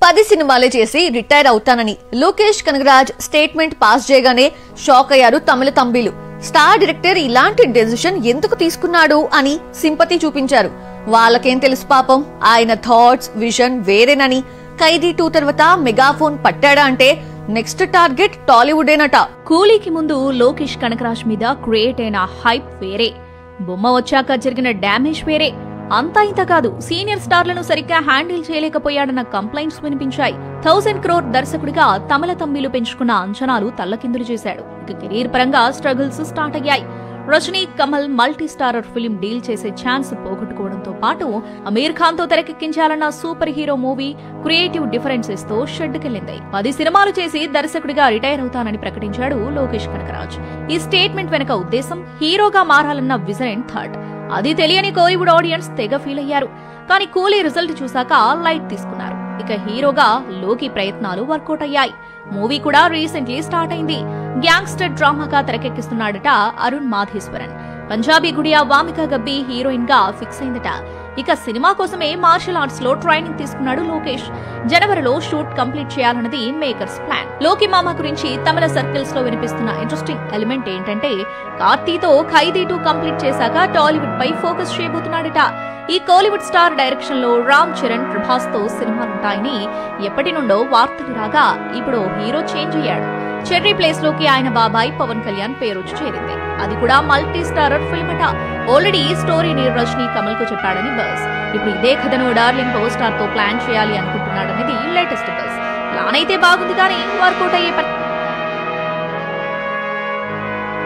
10 సినిమాలే చేసి రిటైర్ అవుతానని లోకేష్ కనగరాజ్ స్టేట్మెంట్ పాస్ చేయగానే షాక్ అయ్యారు తమిళ తంబిలు. స్టార్ డైరెక్టర్ ఇలాంటి డెసిషన్ ఎందుకు తీసుకున్నాడు అని సింపతి చూపించారు. వాళ్ళకేం తెలుసు పాపం, ఆయన థాట్స్ విజన్ వేరేనని. ఖైదీ 2 తర్వాత మెగాఫోన్ పట్టాడా అంటే నెక్స్ట్ టార్గెట్ టాలీవుడేనట. కూలీకి ముందు లోకేష్ కనగరాజ్ మీద క్రియేట్ అయిన హైప్ వేరే, బొమ్మ వచ్చాక జరిగిన డ్యామేజ్ వేరే. అంతా ఇంత కాదు, సీనియర్ స్టార్లను సరిగ్గా హ్యాండిల్ చేయలేకపోయాడన్న కంప్లైంట్స్ వినిపించాయి. 1000 crore దర్శకుడిగా తమిళ తంబిలు పెంచుకున్న అంచనాలు తల్లకిందులు చేశాడు. ఇక కెరీర్ పరంగా స్ట్రగుల్స్ స్టార్ట్ అయ్యాయి. Rajini Kamal multi starrer film deal చేసే ఛాన్స్ పోగొట్టుకోవడంతో పాటు అమీర్ ఖాన్ తో తెరకెక్కించాలన్న super hero movie creative differences తో షెడ్డుకెళ్లింది. 10 సినిమాలు చేసి దర్శకుడిగా రిటైర్ అవుతానని ప్రకటించాడు లోకేష్ కనగరాజ్. ఈ స్టేట్మెంట్ వెనక ఉద్దేశం హీరోగా మారాలన్న విజన్ అండ్ థాట్. అది తెలియని కోలీవుడ్ ఆడియన్స్ తెగ ఫీల్ అయ్యారు. కానీ కూలీ రిజల్ట్ చూశాక లైట్ తీసుకున్నారు. ఇక హీరోగా లోకి ప్రయత్నాలు వర్కౌట్ అయ్యాయి. మూవీ కూడా రీసెంట్లీ స్టార్ట్ అయింది. గ్యాంగ్స్టర్ డ్రామాగా తెరకెక్కిస్తున్నాడట అరుణ్ మాధేశ్వరన్. పంజాబీ గుడియా వామిక గబ్బి హీరోయిన్ గా ఫిక్స్ అయిందట. ఇక సినిమా కోసమే మార్షల్ ఆర్ట్స్ లో ట్రైనింగ్ తీసుకున్నాడు లోకేష్. జనవరిలో షూట్ కంప్లీట్ చేయాలన్నది మేకర్స్ ప్లాన్. లోకి మామ గురించి తమిళ సర్కిల్స్ లో వినిపిస్తున్న ఇంట్రెస్టింగ్ ఎలిమెంట్ ఏంటంటే కార్తీతో ఖైదీ 2 కంప్లీట్ చేశాక టాలీవుడ్ పై ఫోకస్ చేయబోతున్నాడట. ఈ కోలీవుడ్ స్టార్ డైరెక్షన్ లో రామ్ చరణ్ ప్రభాస్ తో సినిమాలుంటాయని ఎప్పటి నుండో వార్తలు రాగా ఇప్పుడు హీరో చేంజ్ అయ్యాడు. చెర్రీ ప్లేస్ లోకి ఆయన బాబాయ్ పవన్ కళ్యాణ్ పేరొచ్చి చేరింది. అది కూడా మల్టీ స్టారర్ ఫిల్మ్ అట. ఆల్రెడీ స్టోరీని రజనీ కమల్ కు చెప్పాడని బస్. ఇప్పుడు ఇదే కథను డార్లింగ్ పవర్ స్టార్ తో ప్లాన్ చేయాలి అనుకుంటున్నాడనేది లేటెస్ట్ బస్. ప్లాన్ అయితే బాగుంది కానీ వర్కౌట్ అయ్యే